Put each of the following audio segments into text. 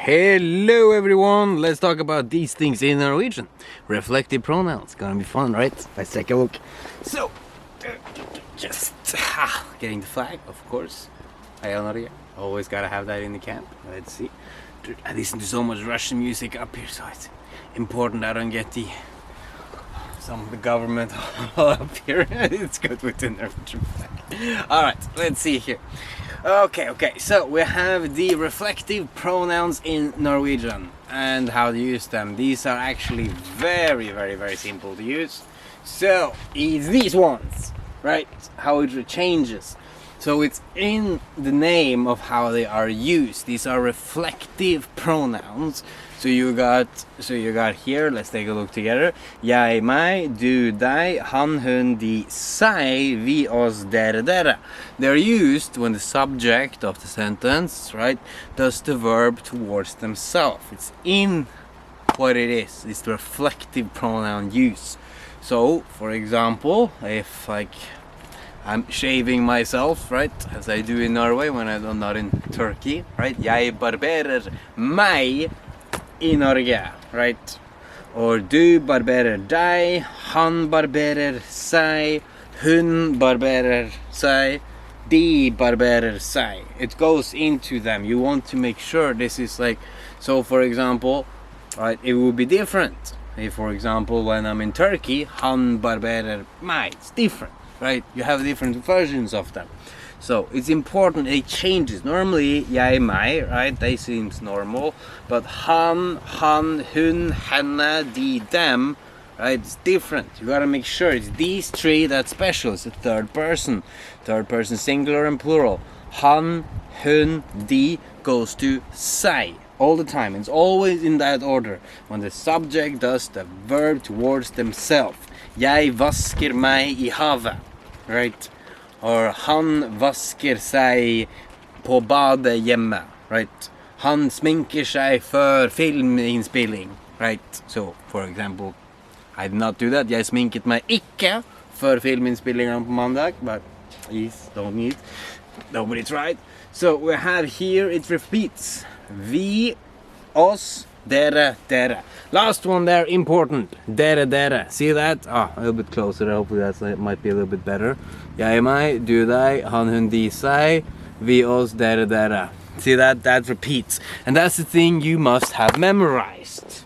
Hello everyone, let's talk about these things in Norwegian. Reflective pronouns, gonna be fun, right? Let's take a look. So, just getting the flag, of course. Norge, always gotta have that in the camp. Let's see. I listen to so much Russian music up here, so it's important I don't get some of the government up here. It's good with the Norwegian flag. Alright, let's see here. Okay, so we have the reflective pronouns in Norwegian and how to use them. These are actually very simple to use. So it's these ones, right? How it changes. So it's in the name of how they are used. These are reflective pronouns. So you got here, let's take a look together. Jeg, meg, du, deg, han, hun, de, seg, vi, oss, dere, dere. They're used when the subject of the sentence, right, does the verb towards themselves. It's in what it is. It's the reflective pronoun use. So, for example, if I'm shaving myself, right, as I do in Norway when I'm not in Turkey, right? Jeg barberer meg I Norge, right? Or du barberer deg, han barberer seg, hun barberer seg, de barberer seg. It goes into them. You want to make sure this is like, so for example, right, it will be different. If, for example, when I'm in Turkey, han barberer meg, it's different, right? You have different versions of them. So it's important, it changes. Normally, jeg, meg, right, they seems normal, but han, hun, henne, de, them, right, it's different. You gotta make sure it's these three that's special. It's a third person singular and plural. Han, hun, de goes to seg all the time. It's always in that order. When the subject does the verb towards themselves. Jeg vasker meg I havet, right? Or han vasker seg på badet hjemme, right? Han sminker seg før filminnspilling, right? So, for example, I did not do that. Jeg sminket meg ikke før filminnspillingen på mandag, but please don't need. Nobody tried. So we have here, it repeats. Vi, oss, dere, dere. Last one there, important. Dere, dere. See that? A little bit closer. Hopefully that might be a little bit better. Jeg, meg, du, deg, han, hun, de, seg, vi, oss, dere, dere. See that? That repeats. And that's the thing you must have memorized.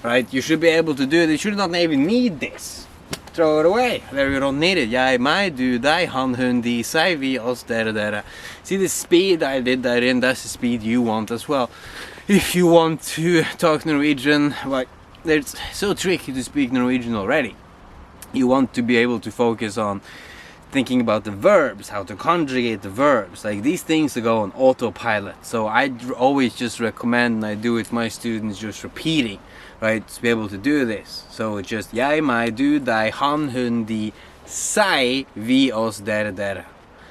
Right? You should be able to do it. You should not even need this. Throw it away. There you don't need it. Jeg, meg, du, deg, han, hun, de, seg, vi, oss, dere, dere. See the speed I did that in? That's the speed you want as well. If you want to talk Norwegian, like, it's so tricky to speak Norwegian already. You want to be able to focus on thinking about the verbs, how to conjugate the verbs. Like, these things go on autopilot. So I always just recommend, and I do with my students, just repeating, right, to be able to do this. So it's just jeg, meg, du, deg, han, hun, de, seg, vi, oss, dere, dere.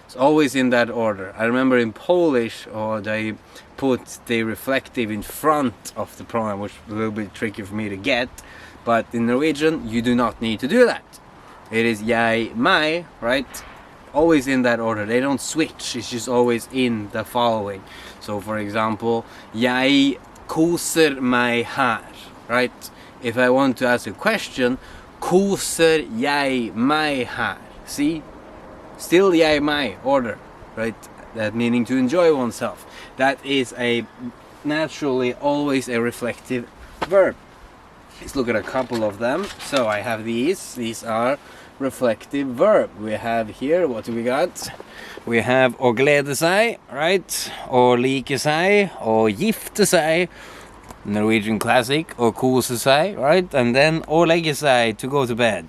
It's always in that order. I remember in Polish, they put the reflective in front of the pronoun, which is a little bit tricky for me to get. But in Norwegian, you do not need to do that. It is jeg, meg, right? Always in that order. They don't switch. It's just always in the following. So, for example, jeg koser meg her, right? If I want to ask a question, koser jeg meg her? See? Still jeg, meg order, right? That meaning to enjoy oneself. That is a naturally always a reflective verb. Let's look at a couple of them. So I have these. These are reflective verb. We have here, what do we got? We have å glede seg, right? Å like seg, å gifte seg. Norwegian classic, å kose seg, right? And then å legge seg, to go to bed,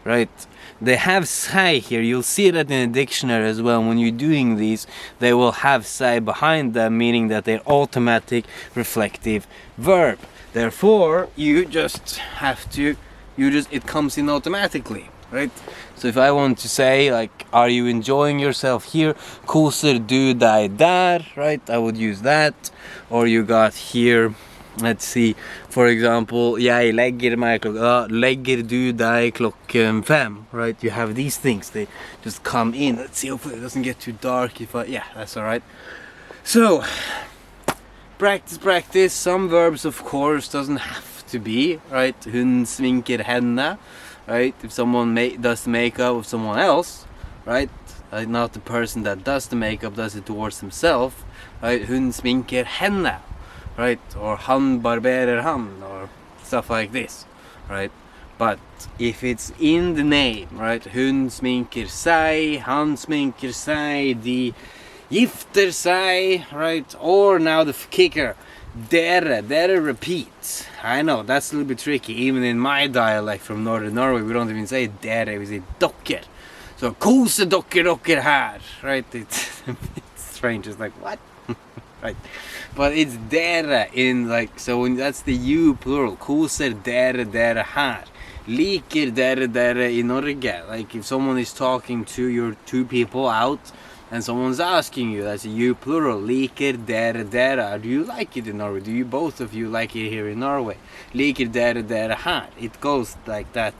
right? They have seg here. You'll see that in the dictionary as well. When you're doing these, they will have seg behind them, meaning that they're automatic reflective verb. Therefore, you just have to, it comes in automatically, right? So if I want to say, like, are you enjoying yourself here? Koser du deg der, right? I would use that. Or you got here, let's see, for example, jeg legger meg legger du deg klokken 5, right? You have these things, they just come in. Let's see, hopefully it doesn't get too dark if yeah, that's all right. So, practice. Some verbs, of course, doesn't have to be, right? Hun sminker henne, right? If someone does the makeup of someone else, right? Not the person that does the makeup does it towards himself, right? Hun sminker henne, right? Or han barberer han, or stuff like this, right? But if it's in the name, right? Hun sminker seg, han sminker seg, de gifter seg, right? Or now the kicker, Dere repeats. I know, that's a little bit tricky. Even in my dialect from northern Norway, we don't even say dere, we say dokker. So, kose dokker her, right? It's strange, it's like, what? Right? But it's dere in like, so when that's the you plural. Koser dere her. Liker dere in Norge. Like if someone is talking to your two people out and someone's asking you, that's a you plural. Liker dere. Do you like it in Norway? Do you both of you like it here in Norway? Liker dere her. It goes like that.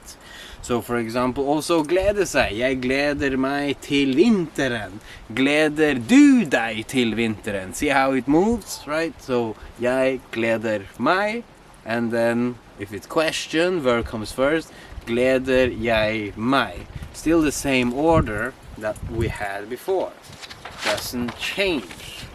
So for example, also glede seg. Jeg gleder meg til vinteren. Gleder du deg til vinteren? See how it moves, right? So jeg gleder meg, and then if it's question, verb comes first. Gleder jeg meg. Still the same order that we had before. Doesn't change.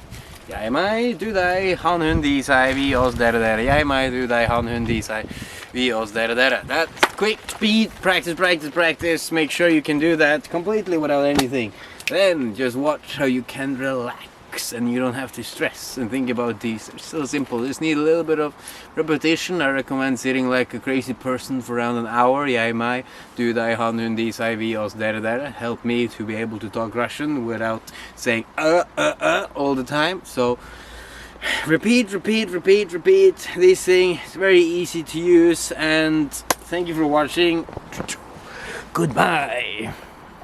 Jeg meg, du deg, han hun de seg, vi oss dere. Jeg meg, du deg, han hun de seg, vi oss dere. That's quick speed, practice. Make sure you can do that completely without anything. Then just watch how you can relax and you don't have to stress and think about these. They're so simple. Just need a little bit of repetition. I recommend sitting like a crazy person for around an hour. Jeg meg, du deg, han hun de seg, vi oss dere. Help me to be able to talk Russian without saying all the time. So repeat. This thing is very easy to use, and thank you for watching. Goodbye.